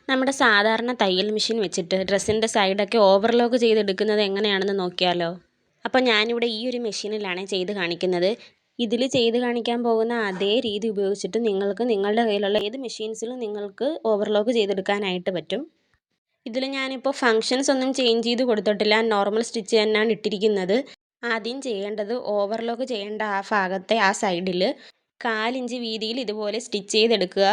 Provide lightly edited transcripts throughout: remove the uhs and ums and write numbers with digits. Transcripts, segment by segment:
നമ്മുടെ സാധാരണ തയ്യൽ മെഷീൻ വെച്ചിട്ട് ഡ്രസ്സിൻ്റെ സൈഡൊക്കെ ഓവർലോക്ക് ചെയ്തെടുക്കുന്നത് എങ്ങനെയാണെന്ന് നോക്കിയാലോ? അപ്പോൾ ഞാനിവിടെ ഈ ഒരു മെഷീനിലാണ് ചെയ്ത് കാണിക്കുന്നത്. ഇതിൽ ചെയ്ത് കാണിക്കാൻ പോകുന്ന അതേ രീതി ഉപയോഗിച്ചിട്ട് നിങ്ങൾക്ക് നിങ്ങളുടെ കയ്യിലുള്ള ഏത് മെഷീൻസിലും നിങ്ങൾക്ക് ഓവർലോക്ക് ചെയ്തെടുക്കാനായിട്ട് പറ്റും. ഇതിൽ ഞാനിപ്പോൾ ഫങ്ഷൻസ് ഒന്നും ചേഞ്ച് ചെയ്ത് കൊടുത്തിട്ടില്ല. നോർമൽ സ്റ്റിച്ച് തന്നെയാണ് ഇട്ടിരിക്കുന്നത്. ആദ്യം ചെയ്യേണ്ടത് ഓവർലോക്ക് ചെയ്യേണ്ട ആ ഭാഗത്തെ ആ സൈഡിൽ 1/4 ഇഞ്ച് വീതിയിൽ ഇതുപോലെ സ്റ്റിച്ച് ചെയ്തെടുക്കുക.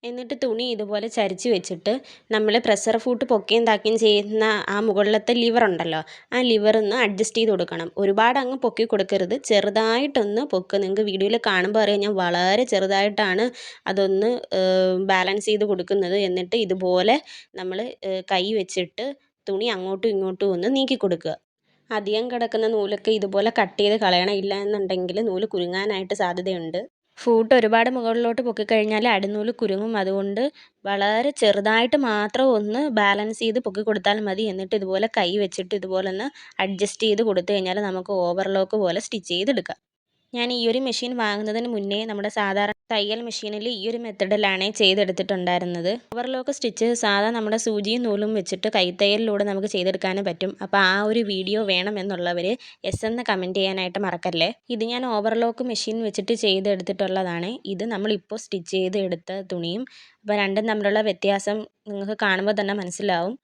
എന്നിട്ട് തുണി ഇതുപോലെ ചരിച്ച് വെച്ചിട്ട് നമ്മൾ പ്രഷർ ഫൂട്ട് പൊക്കിയും താക്കുകയും ചെയ്യുന്ന ആ മുകളിലത്തെ ലിവർ ഉണ്ടല്ലോ, ആ ലിവർ ഒന്ന് അഡ്ജസ്റ്റ് ചെയ്ത് കൊടുക്കണം. ഒരുപാട് അങ്ങ് പൊക്കി കൊടുക്കരുത്, ചെറുതായിട്ടൊന്ന് പൊക്കുക. നിങ്ങൾക്ക് വീഡിയോയിൽ കാണുമ്പോൾ അറിയാം ഞാൻ വളരെ ചെറുതായിട്ടാണ് അതൊന്ന് ബാലൻസ് ചെയ്ത് കൊടുക്കുന്നത്. എന്നിട്ട് ഇതുപോലെ നമ്മൾ കൈ വെച്ചിട്ട് തുണി അങ്ങോട്ടും ഇങ്ങോട്ടും ഒന്ന് നീക്കി കൊടുക്കുക. അധികം കിടക്കുന്ന നൂലൊക്കെ ഇതുപോലെ കട്ട് ചെയ്ത് കളയണം, ഇല്ല എന്നുണ്ടെങ്കിൽ നൂല് കുരുങ്ങാനായിട്ട് സാധ്യതയുണ്ട്. ഫൂട്ട് ഒരുപാട് മുകളിലോട്ട് പൊക്കിക്കഴിഞ്ഞാൽ അടിനൂല് കുരുങ്ങും. അതുകൊണ്ട് വളരെ ചെറുതായിട്ട് മാത്രം ഒന്ന് ബാലൻസ് ചെയ്ത് പൊക്കി കൊടുത്താൽ മതി. എന്നിട്ട് ഇതുപോലെ കൈ വെച്ചിട്ട് ഇതുപോലെ ഒന്ന് അഡ്ജസ്റ്റ് ചെയ്ത് കൊടുത്തു കഴിഞ്ഞാൽ നമുക്ക് ഓവർലോക്ക് പോലെ സ്റ്റിച്ച് ചെയ്തെടുക്കാം. ഞാൻ ഈ ഒരു മെഷീൻ വാങ്ങുന്നതിന് മുന്നേ നമ്മുടെ സാധാരണ തയ്യൽ മെഷീനിൽ ഈ ഒരു മെത്തഡിലാണ് ചെയ്തെടുത്തിട്ടുണ്ടായിരുന്നത്. ഓവർലോക്ക് സ്റ്റിച്ച് സാധാ നമ്മുടെ സൂചിയും നൂലും വെച്ചിട്ട് കൈത്തയ്യലിലൂടെ നമുക്ക് ചെയ്തെടുക്കാനും പറ്റും. അപ്പോൾ ആ ഒരു വീഡിയോ വേണമെന്നുള്ളവർ എസ് എന്ന് കമൻറ്റ് ചെയ്യാനായിട്ട് മറക്കല്ലേ. ഇത് ഞാൻ ഓവർലോക്ക് മെഷീൻ വെച്ചിട്ട് ചെയ്തെടുത്തിട്ടുള്ളതാണ്. ഇത് നമ്മളിപ്പോൾ സ്റ്റിച്ച് ചെയ്ത് എടുത്ത തുണിയും. അപ്പോൾ രണ്ടും തമ്മിലുള്ള വ്യത്യാസം നിങ്ങൾക്ക് കാണുമ്പോൾ തന്നെ മനസ്സിലാവും.